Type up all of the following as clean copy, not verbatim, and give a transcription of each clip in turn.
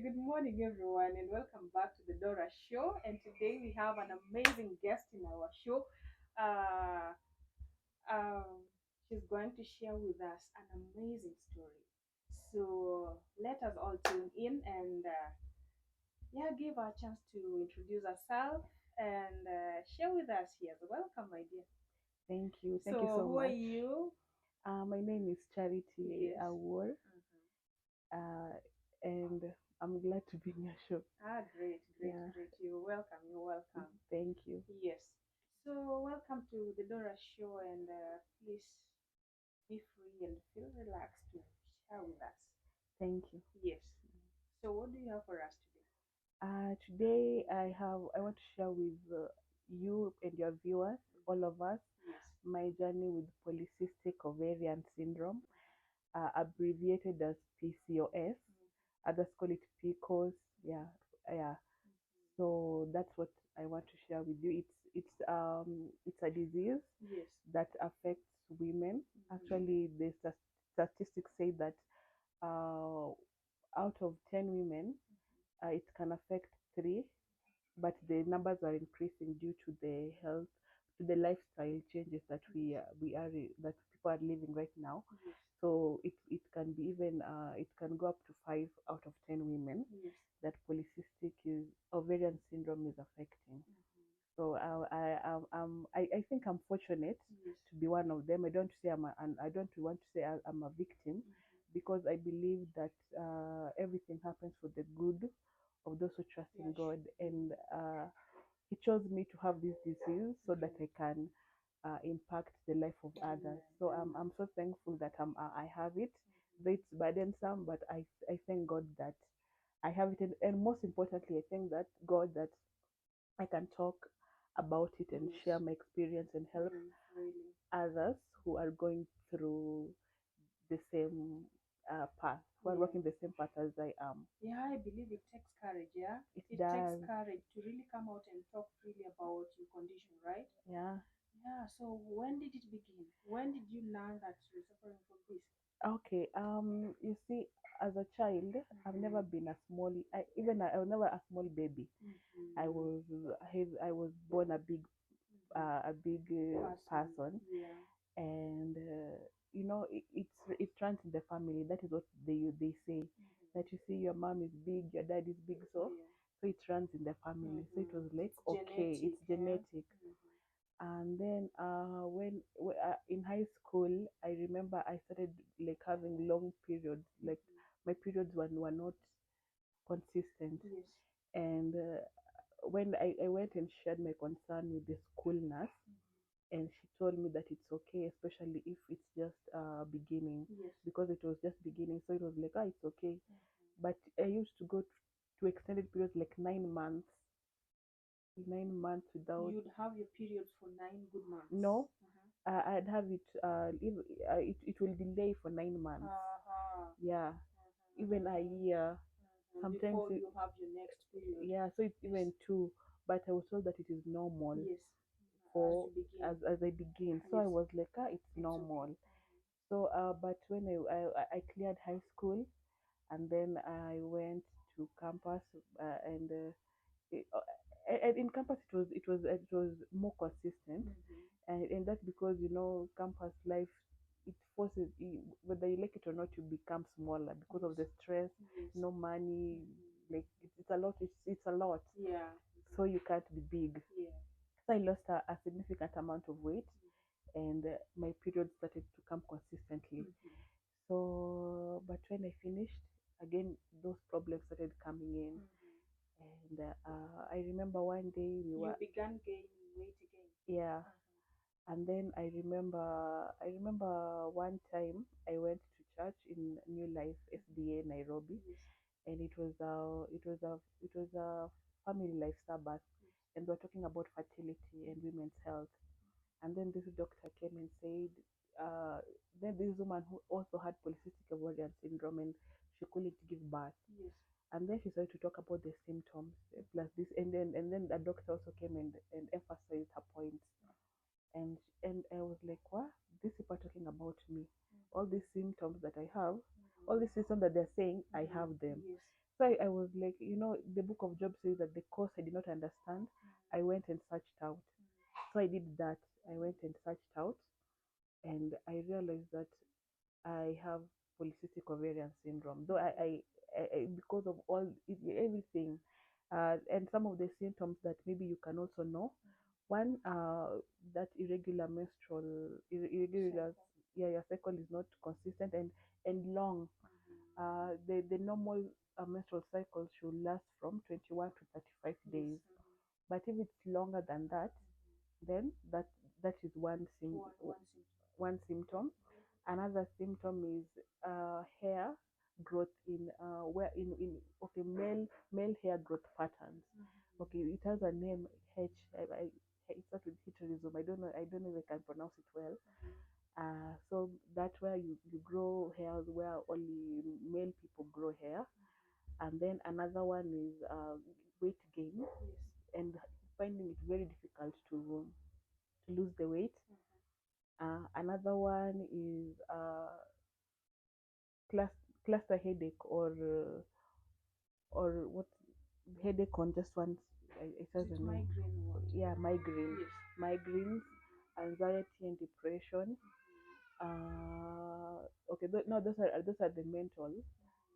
Good morning, everyone, and welcome back to the Dora Show. And today we have an amazing guest in our show. Uh, um, she's going to share with us an amazing story. So let us all tune in and give her a chance to introduce herself and share with us here. So welcome, my dear. Thank you. Thank you So so who are much. you? My name is Charity Yes. Awor, uh, and I'm glad to be in your show. Great, great, Yeah, great. You're welcome. You're welcome. thank you. Yes. So, welcome to the Dora Show, and please be free and feel relaxed to share with us. Thank you. Yes. So, what do you have for us today? Today I want to share with you and your viewers, all of us, Yes. my journey with polycystic ovarian syndrome, abbreviated as PCOS. Others call it PCOS. Yeah, yeah. So that's what I want to share with you. It's a disease Yes. that affects women. Actually, the statistics say that uh, out of 10 women, it can affect three, but the numbers are increasing due to the health, to the lifestyle changes that that people are living right now. Yes. So it can be even it can go up to 5 out of 10 women Yes. that polycystic is ovarian syndrome is affecting. So I think I'm fortunate Yes. to be one of them. I don't say I don't want to say I'm a victim, because I believe that everything happens for the good of those who trust in Yes. God, and He chose me to have this disease so that I can impact the life of others. So I'm so thankful that I have it. Though it's burdensome, but I thank God that I have it, and most importantly, I thank that God that I can talk about it and Yes. share my experience and help Really. others who are going through the same path, who are Yeah. walking the same path as I am. Yeah, I believe it takes courage. Yeah. It It takes does. courage to really come out and talk freely about your condition, right? Yeah. Yeah, so when did it begin? When did you learn that you're suffering from this? Okay. You see, as a child, I've never been a small. I was never a small baby. I Mm-hmm. was I was born a big Person. person, Yeah. and it runs in the family. That is what they say, that you see your mom is big, your dad is big, so it runs in the family. So it was like, It's okay, genetic, it's yeah. genetic. And then in high school, I remember I started like having long periods. Like my periods were not consistent. Yes. And when I went and shared my concern with the school nurse, and she told me that it's okay, especially if it's just beginning, Yes. because it was just beginning. So it was like, it's okay. But I used to go to extended periods, like 9 months, 9 months without. You'd have your periods for 9 good months. No, Uh-huh. I'd have it. It will delay for 9 months. Uh-huh. Yeah, even a Uh-huh. year. Sometimes Before you have your next period. yeah. So it's Yes. even two. But I was told that it is normal Yes. As for you begin. as I begin. So I Yes. was like, it's It's normal. okay. So but when I cleared high school, and then I went to campus, and it, and in campus it was more consistent, and that's because campus life, it forces you, whether you like it or not, you become smaller because of the stress. Yes. No money, like it's a lot. It's a lot, Yeah. so you can't be big. Yeah. So I lost a significant amount of weight, and my periods started to come consistently. So, but when I finished, again, those problems started coming in. And I remember one day we You were, began gaining weight again. yeah. And then I remember one time I went to church in New Life SDA Nairobi, Yes. and it was a family life Sabbath, and we were talking about fertility and women's health. And then this doctor came and said, uh, then this woman who also had polycystic ovarian syndrome, and she couldn't give birth. Yes. And then she started to talk about the symptoms, plus this, and then the doctor also came and emphasized her points. And I was like, what? These people are talking about me. All these symptoms that I have, all these symptoms that they're saying, I have them. Yes. So I was like, the book of Job says that the course I did not understand, I went and searched out. So I did that. I went and searched out, and I realized that I have polycystic ovarian syndrome. Though because of everything, and some of the symptoms that maybe you can also know. One, that irregular, yeah, your cycle is not consistent and long. The normal menstrual cycle should last from 21 to 35 days. But if it's longer than that, then that is one symptom. Another symptom is hair growth in where in okay, male hair growth patterns. Okay, it has a name, H. It starts with heterism. I don't know if I can pronounce it well. So that's where you grow hairs where only male people grow hair. And then another one is weight gain, and finding it very difficult to lose the weight. Another one is cluster headache, or what, headache on just one. It has a name. Migraine what? Yeah, migraine, Yes. migraines, anxiety and depression. Okay, no, those are the mental,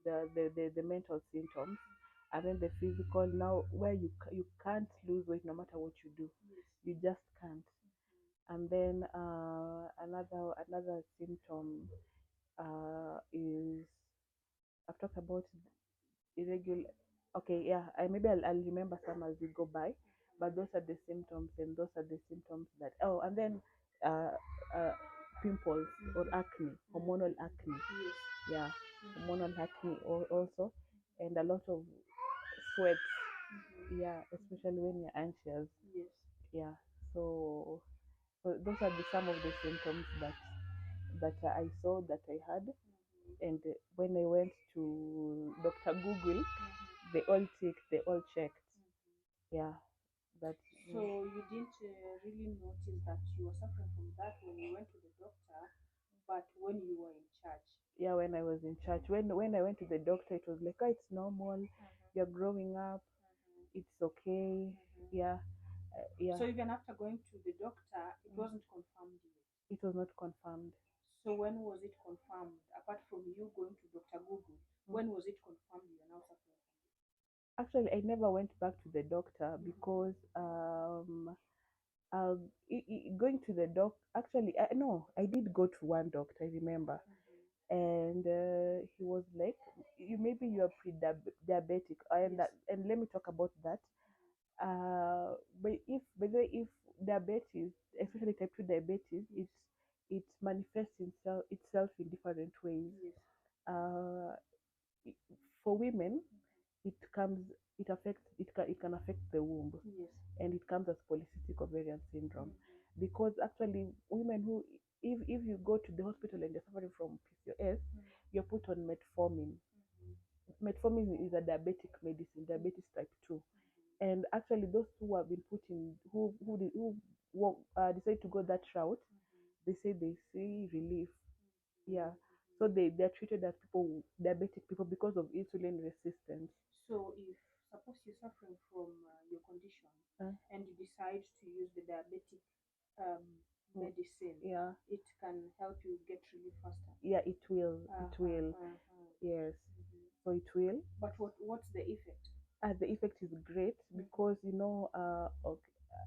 the mental symptoms. And then the physical, now where you can't lose weight no matter what you do, you just can't. And then another symptom is, I've talked about irregular. Okay, yeah, maybe I'll remember some as we go by, but those are the symptoms, and those are the symptoms that. Oh, and then uh, uh, pimples or acne, hormonal acne. Yes. Yeah, hormonal acne also, and a lot of sweat. Yeah, especially when you're anxious. Yes. Yeah, so those are some of the symptoms that I saw that I had. And when I went to Dr. Google, they all ticked, they all checked. Yeah, that. So you didn't really notice that you were suffering from that when you went to the doctor, but when you were in charge. Yeah, when I was in church, when I went to the doctor, it was like, oh, it's normal. You're growing up. It's okay. Yeah, yeah. So even after going to the doctor, it wasn't confirmed yet. It was not confirmed. So when was it confirmed? Apart from you going to Dr. Google, when was it confirmed you are now suffering from this? Actually, I never went back to the doctor because uh, going to the doc. Actually, no, I did go to one doctor. I remember, and he was like, "You maybe you are pre-diabetic," and and let me talk about that. But if diabetes, especially type 2 diabetes, it manifests itself in different ways. Yes. Uh, for women, it comes it affects it can affect the womb, Yes. and it comes as polycystic ovarian syndrome. Because actually, women who, if you go to the hospital and you're suffering from PCOS, you're put on metformin. Metformin is a diabetic medicine, diabetes type 2. And actually, those who have been put in, decide to go that route, they say they see relief. Yeah. So they're treated as diabetic people, because of insulin resistance. So if suppose you're suffering from your condition and you decide to use the diabetic medicine, Yeah. it can help you get relief faster. Yeah, it will. It will. Yes. So it will. But what's the effect? The effect is great because okay,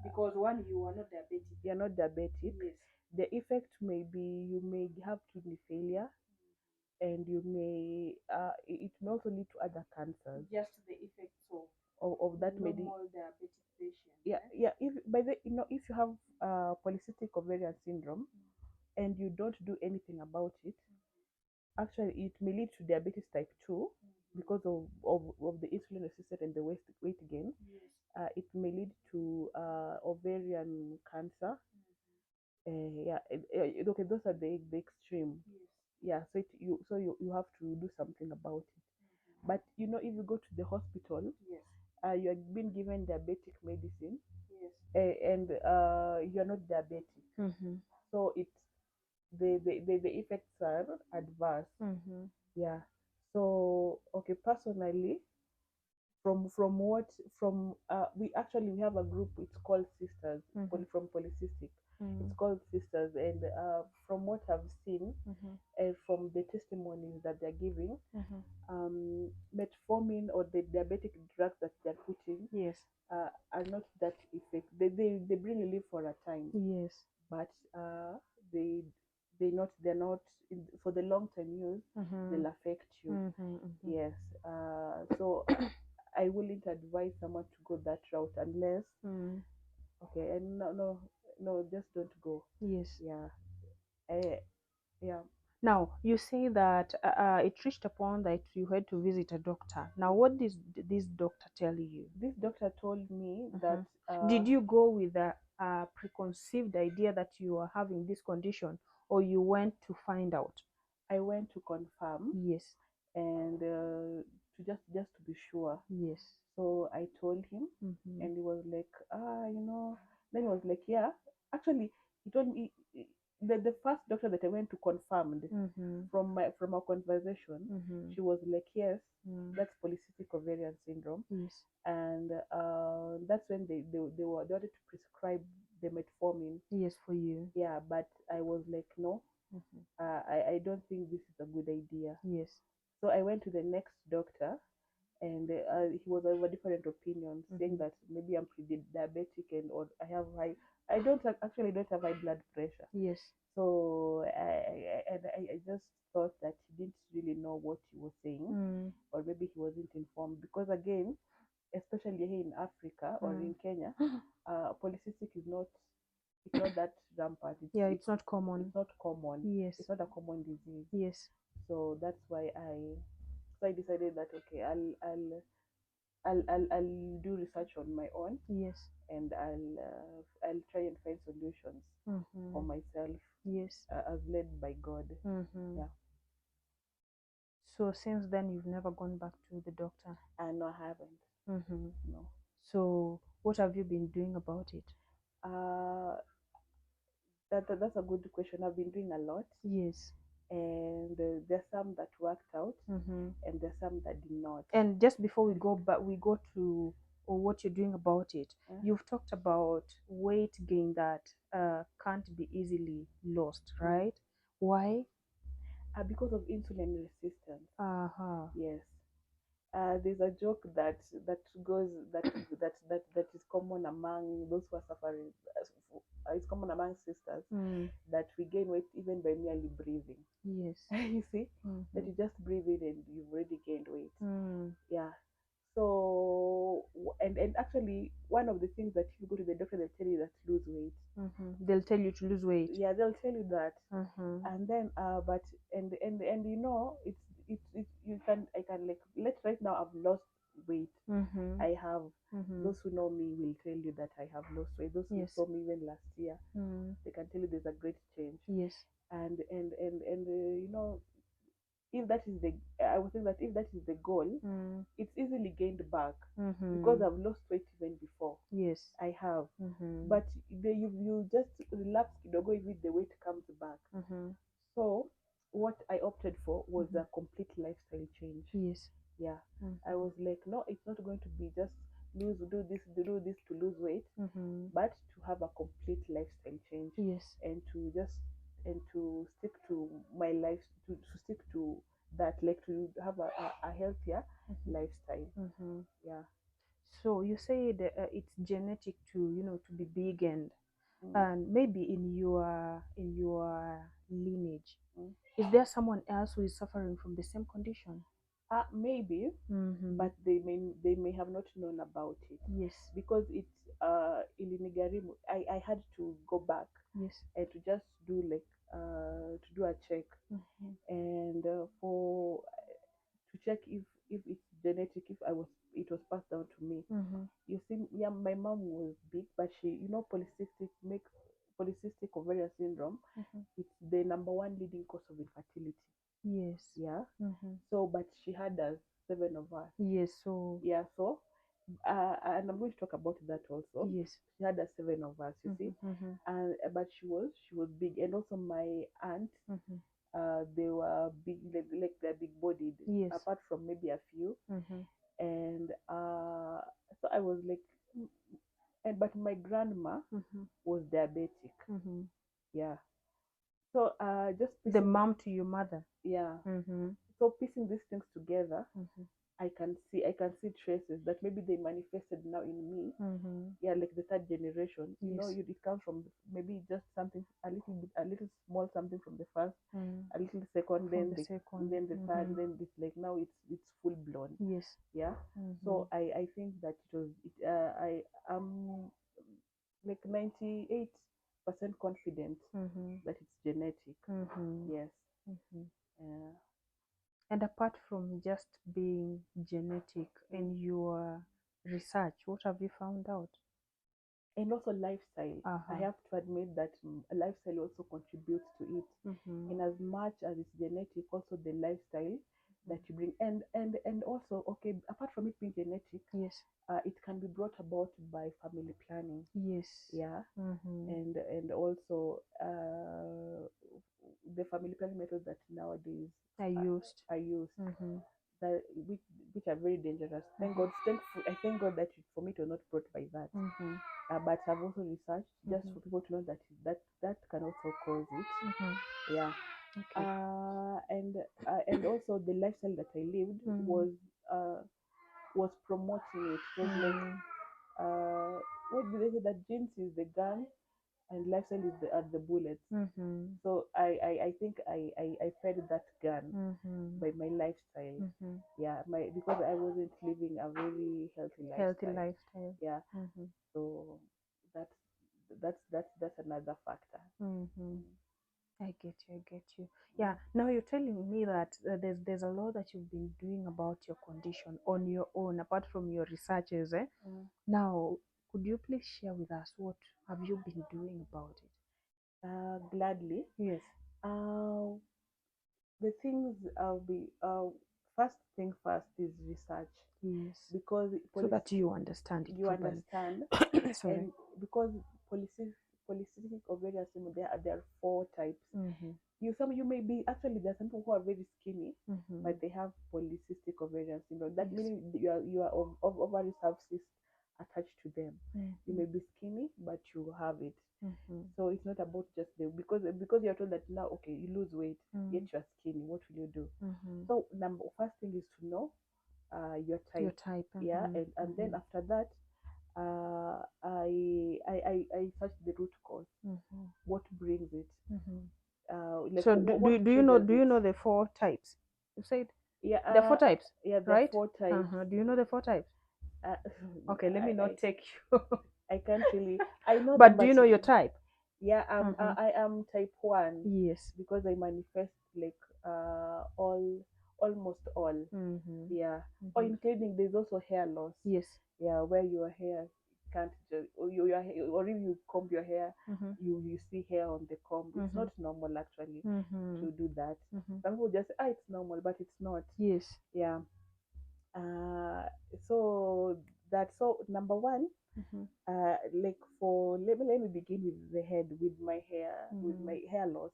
Because one, you are not diabetic. you're not diabetic. Yes. The effect may be, you may have kidney failure, and you may it may also lead to other cancers Just the effects of that normal diabetic patient. Yeah, yeah. If by the if you have polycystic ovarian syndrome and you don't do anything about it, actually it may lead to diabetes type 2 because of the insulin resistance and the weight gain. Yes. It may lead to ovarian cancer. Yeah, okay, those are the extreme. Yes. Yeah, so you have to do something about it. But if you go to the hospital, Yes. you are being given diabetic medicine, Yes. and you are not diabetic, so the effects are adverse. Yeah. So okay, personally, from what from we actually we have a group, it's called sisters, from polycystic, it's called sisters, and from what I've seen and from the testimonies that they're giving, metformin or the diabetic drugs that they're putting Yes. are not that effective. They bring relief for a time, Yes. but they they're not for the long term use. They'll affect you. Yes. So I wouldn't advise someone to go that route unless okay, and no, just don't go. Yes. Yeah. Yeah. Now, you say that it reached upon that you had to visit a doctor. Now, what did this doctor tell you? This doctor told me that Did you go with a preconceived idea that you are having this condition, or you went to find out? I went to confirm Yes. and to just to be sure. Yes. So I told him, and he was like, then he was like, yeah. Actually, he told me the first doctor that I went to confirmed from our conversation, she was like, yes, that's polycystic ovarian syndrome, Yes. and that's when they wanted to prescribe the metformin. Yes, for you. Yeah, but I was like, no, I don't think this is a good idea. Yes. So I went to the next doctor, and he was of a different opinion, saying that maybe I'm pre-diabetic and or I have high. I actually don't have high blood pressure. Yes. So I just thought that he didn't really know what he was saying, or maybe he wasn't informed, because again, especially here in Africa or in Kenya, polycystic is not, it's not that rampant. It's not common. It's not common. Yes. It's not a common disease. Yes. So that's why I decided that okay, I'll do research on my own. Yes. And I'll try and find solutions for myself. Yes. As led by God. Yeah. So since then, you've never gone back to the doctor? No, I haven't. No. So what have you been doing about it? That's a good question. I've been doing a lot. Yes. And there's some that worked out, and there's some that did not. And just before we go to what you're doing about it, you've talked about weight gain that can't be easily lost, right? Why? Because of insulin resistance. Yes. There's a joke that goes that is common among those who are suffering. It's common among sisters that we gain weight even by merely breathing. Yes. You see, that you just breathe in and you've already gained weight. Yeah. So and actually, one of the things that if you go to the doctor, they'll tell you that lose weight. They'll tell you to lose weight. Yeah, they'll tell you that. And then but and you know, it's you can I can like let right now I've lost weight. I have. Those who know me will tell you that I have lost weight. Those who saw me even last year, they can tell you there's a great change. Yes. And you know, if that is the I would say that if that is the goal, it's easily gained back, because I've lost weight even before. Yes. I have. But you just relax kidogo, if the weight comes back. So what I opted for was a complete lifestyle change. Yes. Yeah. I was like, no, it's not going to be just do this to lose weight, but to have a complete lifestyle change. Yes. And to stick to my life, to stick to that, like to have a healthier lifestyle. Yeah. So you said it's genetic to be big, and maybe in your lineage, is there someone else who is suffering from the same condition? Maybe, but they may have not known about it. Yes. Because it's ilinigarimu. I had to go back. Yes. And to just do like to do a check, and for to check if it's genetic, if it was passed down to me. You see, yeah, my mom was big, but she, polycystic ovarian syndrome, it's the number one leading cause of infertility. Yes. Yeah. So, but she had us, 7 of us. Yes. So. Yeah. So, and I'm going to talk about that also. Yes. She had us, 7 of us. You see, and but she was big, and also my aunt. They were big, like they're big bodied. Yes. Apart from maybe a few. And I was like, "Mm." And but my grandma was diabetic. Yeah. So just The piecing, mom to your mother. yeah. So piecing these things together, I can see traces that maybe they manifested now in me. Yeah, like the third generation. You know, Yes. it comes from maybe just something a little bit, a little small something from the first, a little second, From then the second. then the third, then it's like now it's full blown. Yes. Yeah. So I think that it was I am like 98% confident that it's genetic. Yes. Yeah. And apart from just being genetic in your research, what have you found out? And also lifestyle. I have to admit that lifestyle also contributes to it. In as much as it's genetic, also the lifestyle that you bring, and also, okay, apart from it being genetic, Yes. it can be brought about by family planning. Yes. Yeah. And also the family planning methods that nowadays I used. are used, that which are very dangerous. Thank God, I thank God that for me it was not brought by that. But I've also researched just for people to know that that can also cause it. Yeah. Okay. And also the lifestyle that I lived was promoting it. It was like what do they say, that genes is the gun and lifestyle is the bullets. So I think I fed that gun by my lifestyle. Yeah, because I wasn't living a very healthy Healthy lifestyle. lifestyle. Yeah. So that's another factor. I get you. I get you. Yeah. Now you're telling me that there's a lot that you've been doing about your condition on your own, apart from your researches. Now, could you please share with us what have you been doing about it? Gladly. Yes. The things I'll be first thing first is research. Yes. Because So that you understand it you properly. understand. Sorry. And because polycystic ovarian syndrome, there are 4 types. You may be, actually there's some people who are very skinny, but they have polycystic ovarian syndrome. That meaning you are ovaries have cysts attached to them. You may be skinny, but you have it. So it's not about just because you're told that now, okay, you lose weight, yet you're skinny. What will you do? So first thing is to know your type. Your type. Yeah. And then after that, I searched the root cause. What brings it? Like So what do you know triggers it? the 4 types? You said Yeah. the 4 types. Yeah, there are Right? 4 types. Do you know the 4 types? Uh, Okay, let me not take you. I can't really. I know But them, do you know your type? Yeah, I am type 1. Yes. Because I manifest like almost all. Yeah. Or including, there's also hair loss. Yes. Yeah, where your hair can't just, or or if you comb your hair, you see hair on the comb. It's not normal actually to do that. Some people just say, it's normal, but it's not. Yes. Yeah. So so number 1, like let me begin with the head, with my hair loss.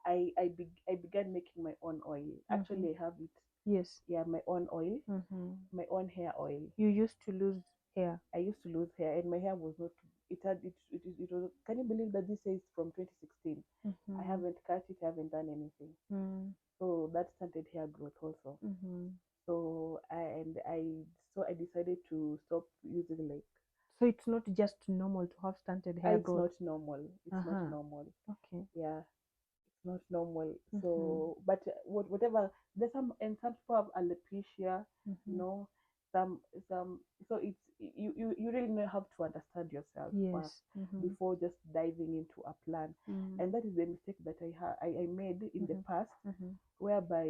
I began making my own oil. Actually, I have it. Yes. Yeah, my own oil, my own hair oil. You used to lose hair. I used to lose hair, and my hair was not. It was. Can you believe that this is from 2016? I haven't cut it. I haven't done anything. So that stunted hair growth also. So I decided to stop using like. So it's not just normal to have stunted hair It's growth. not normal. It's not normal. Okay. Yeah, it's not normal. So, but whatever. There's some people have alopecia. You know, some. So it's you really have to understand yourself first before just diving into a plan. And that is the mistake that I made in the past, whereby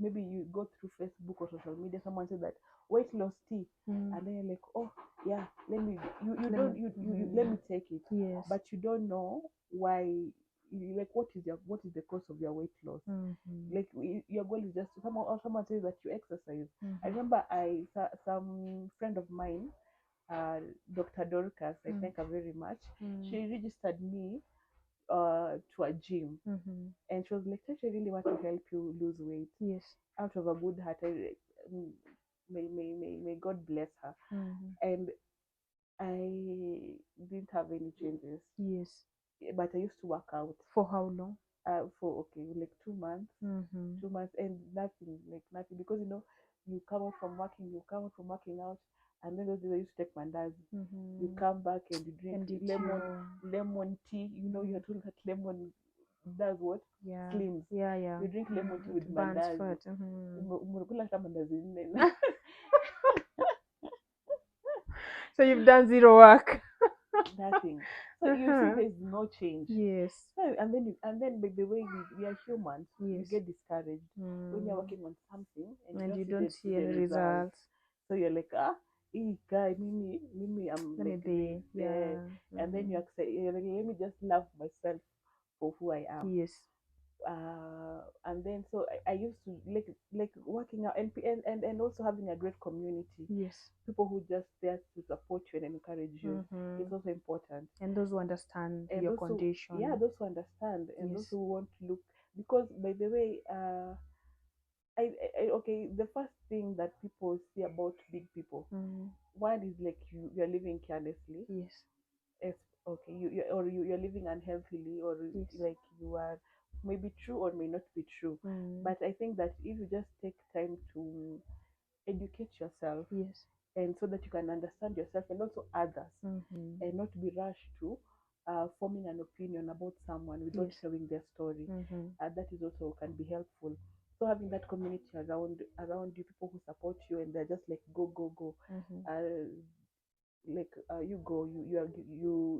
maybe you go through Facebook or social media, someone said that weight loss tea, and then you're like, oh yeah, let me let me take it. Yes. But you don't know why. Like, what is the cause of your weight loss? Like, your goal is just someone says that you exercise. I remember some friend of mine, Dr. Dorcas, I thank her very much. She registered me to a gym, and she was like, I really want to help you lose weight. Yes. Out of a good heart. may God bless her. Mm-hmm. And I didn't have any changes, Yes. but I used to work out For how long? for okay like 2 months, Mm-hmm. 2 months, and nothing, like nothing, because you come out from working, out, and then those days I used to take mandazi. You Mm-hmm. come back and you drink And eat lemon your lemon tea. You're told that lemon does what? yeah. Slims. Yeah, yeah. You drink lemon tea with It burns mandazi. fat. Mm-hmm. Umekula hata mandazi nne. So you've done zero work. Nothing. So you see, Uh-huh. there's no change. Yes. So, and then by the way we are humans, you Yes. get discouraged when you're Mm. working on something and you And don't you see don't see the any results. results. So you're like, hii guy, mimi, I'm Let me like be. the, Yeah. and then Mm. you're like, let me just love myself for who I am. Yes. And then so I used to like working out, and also having a great community, Yes. people who just there to support you and encourage you. Mm-hmm. It's also important. And those who understand And your those who, yeah, condition. those who understand, and those Yes. who want to look, because by the way, okay, the first thing that people see about big people, Mm. one is like you're living carelessly. Yes. If okay, you're living unhealthily, or Yes. like you are, may be true or may not be true. Mm. But I think that if you just take time to educate yourself, Yes. and so that you can understand yourself and also others, Mm-hmm. and not be rushed to forming an opinion about someone without Yes. hearing their story. Mm-hmm. That is also can be helpful. So having that community around you, people who support you, and they're just like go go go, Mm-hmm. like you go,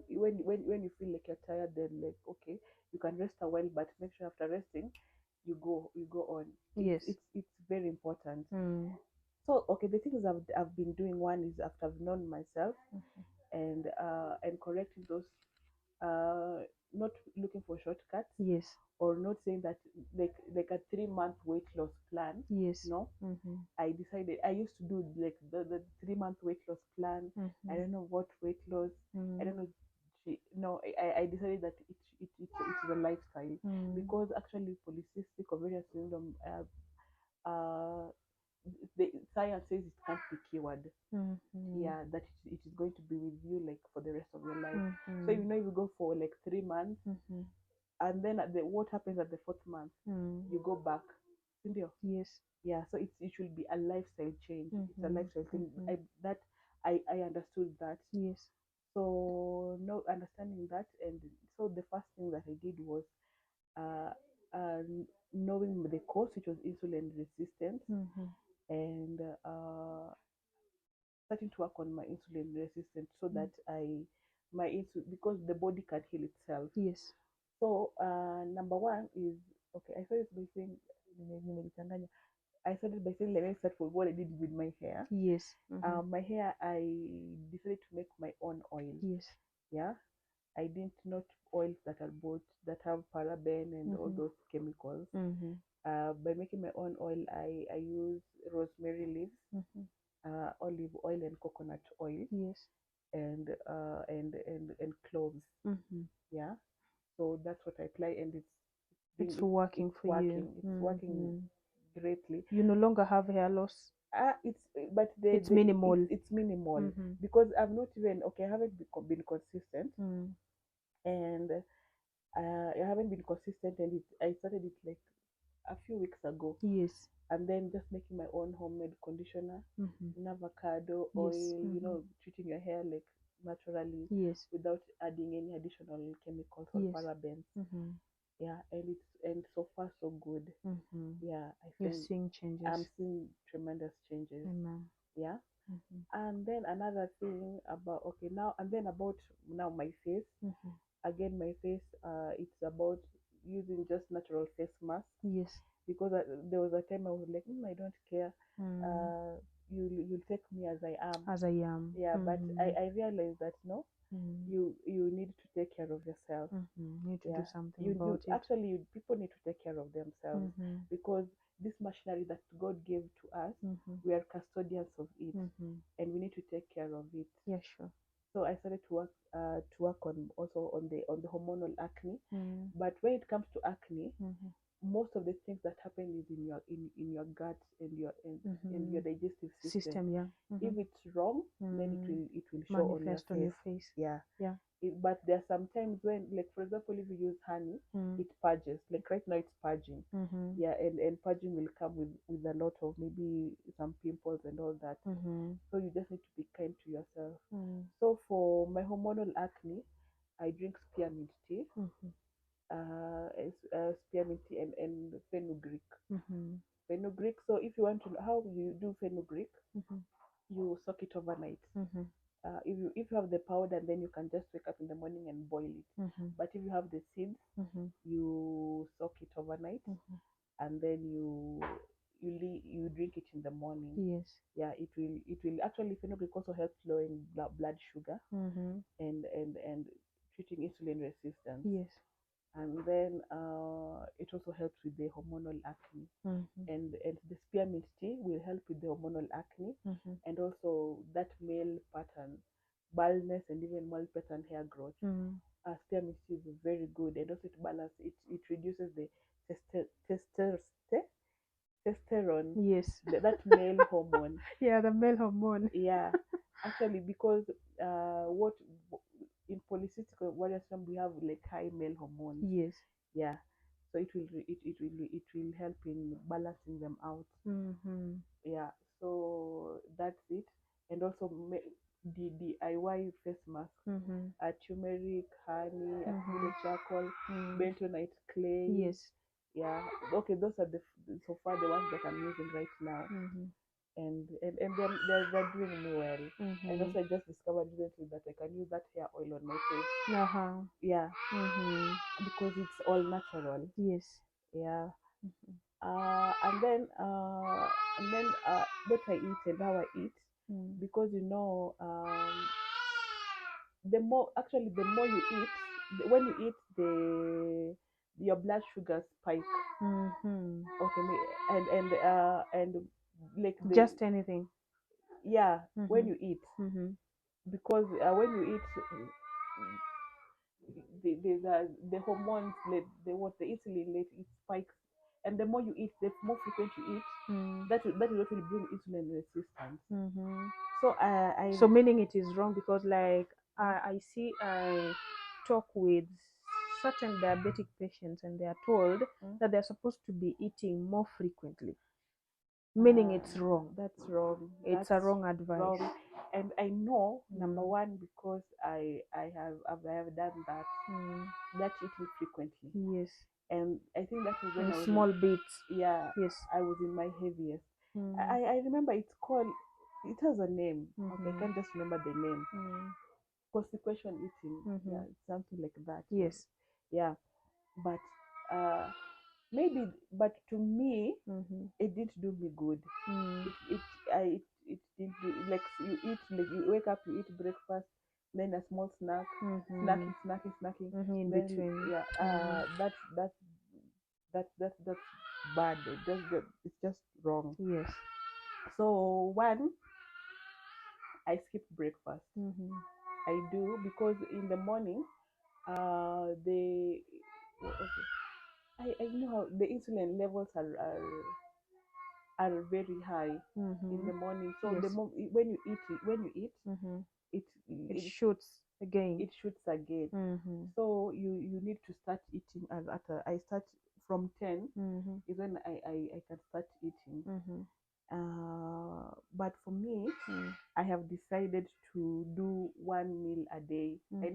when you feel like you're tired, then like okay, you can rest a while, but make sure after resting, you go on. Yes. It's very important. Mm. So okay, the things I've been doing, one is after I've known myself, and correcting those, uh not looking for shortcuts, Yes. or not saying that like a 3 month weight loss plan. Yes. No, Mm-hmm. I decided I used to do like the 3 month weight loss plan. I Mm-hmm. don't know what weight loss. I don't Mm. know. No, I decided that it's a lifestyle, Mm. because actually polycystic ovarian syndrome, uh the science says it can't be cured. Mm-hmm. Yeah, that it is going to be with you like for the rest of your life. So Mm-hmm. if you go for like 3 months, Mm-hmm. and then what happens at the fourth month, Mm. you go back. Sindio? Yes. Yeah, so it should be a lifestyle change. It's a Mm-hmm. lifestyle thing. Mm-hmm. I understood that. Yes. So no, understanding that, and so the first thing that I did was uh, uh, knowing the cause, which was insulin resistance, Mm-hmm. and starting to work on my insulin resistance, so that my insulin, because the body can heal itself. Yes. So number one is, okay, I started by saying, let me start with what I did with my hair. Yes. Mm-hmm. My hair, I decided to make my own oil. Yes. Yeah, I didn't not oils that are bought that have paraben and all Mm-hmm. those chemicals. Mm-hmm. By making my own oil, I use rosemary leaves, Mm-hmm. olive oil, and coconut oil, Yes. and cloves. Mm-hmm. Yeah, so that's what I apply, and It's it's working for you. working. It's working Mm-hmm. greatly. You no longer have hair loss. It's but It's minimal. it's minimal, Mm-hmm. because I've not even, okay, I haven't been consistent, Mm. and I haven't been consistent, and I started it like a few weeks ago, Yes. and then just making my own homemade conditioner, Mm-hmm. avocado Yes. oil, Mm-hmm. treating your hair like naturally, Yes. without adding any additional chemicals or Yes. parabens. Mm-hmm. Yeah, and so far so good. Mm-hmm. Yeah, I You're think seeing changes. I'm seeing tremendous changes. Amen. Yeah. Mm-hmm. And then another thing about, okay, now and then about now my face. Mm-hmm. Again, my face, it's about using just natural face mask, Yes. because there was a time I was like, I don't care. Mm. Uh, you'll take me as I am. As I am. Yeah, but Mm-hmm. I realized that no, Mm. you need to take care of yourself. Mm-hmm. Need to do Yeah, something you about it. actually, people need to take care of themselves, Mm-hmm. because this machinery that God gave to us, Mm-hmm. we are custodians of it, Mm-hmm. and we need to take care of it. Yeah, sure. So I started to work on also on the hormonal acne. Mm. But when it comes to acne, Mm-hmm. most of the things that happen is in your gut and your Mm-hmm. digestive system. system. Yeah. If it's wrong, then it will show on your Manifest on your face. face. Yeah. Yeah. But there are some times when, like for example, if you use honey, it purges. Like right now, it's purging. Yeah, and purging will come with a lot of maybe some pimples and all that. So you just need to be kind to yourself. So for my hormonal acne, I drink spearmint tea, spearmint tea and fenugreek. Fenugreek. So if you want to know how you do fenugreek, you soak it overnight. If you have the powder, then you can just wake up in the morning and boil it. But if you have the seeds, you soak it overnight, and then you drink it in the morning. Yes. Yeah, it will actually, fenugreek also helps lowering blood sugar and treating insulin resistance. Yes. And then it also helps with the hormonal acne. And the spearmint tea will help with the hormonal acne, and also that male pattern, baldness, and even male pattern hair growth. Spearmint tea is very good, and also it reduces the testosterone. Yes. That male hormone. Yeah, the male hormone. Yeah, actually, because what in polycystic ovarian syndrome we have like high male hormones. Yes. Yeah, so it will help in balancing them out. Yeah, so that's it. And also the DIY face mask, turmeric, honey, activated charcoal, bentonite clay. Yes. Yeah, okay, those are so far the ones that I'm using right now. And they're doing me well. And also I just discovered recently that I can use that hair oil on my face. Yeah, because it's all natural. Yes. Yeah. And then what I eat and how I eat, because the more you eat, when you eat, your blood sugar spike. Okay, and like Just anything. yeah, when you eat, because when you eat, the hormones, the insulin, it spikes, and the more you eat, the more frequent you eat, that will actually bring insulin resistance. So meaning it is wrong, because like I talk with certain diabetic patients, and they are told that they're supposed to be eating more frequently, meaning it's wrong. That's wrong. It's That's a wrong advice. wrong. And I know, number one, because I have done that eating frequently. Yes. And I think that was when In I was small bits. yeah, Yes. I was in my heaviest. I remember it has a name. Okay, I can't just remember the name. Constipation eating. Yeah, it's something like that. Yes. Yeah. But maybe, but to me, it didn't do me good. It didn't do, like you eat, like you wake up, you eat breakfast, then a small snack, snacking, In then between. yeah, that's bad. It's just wrong. Yes. So one, I skip breakfast. I do, because in the morning, I know how the insulin levels are very high in the morning. So Yes. when you eat, It shoots again. it shoots again. So you need to start eating I start from 10 is when I can start eating. But for me, I have decided to do one meal a day. I know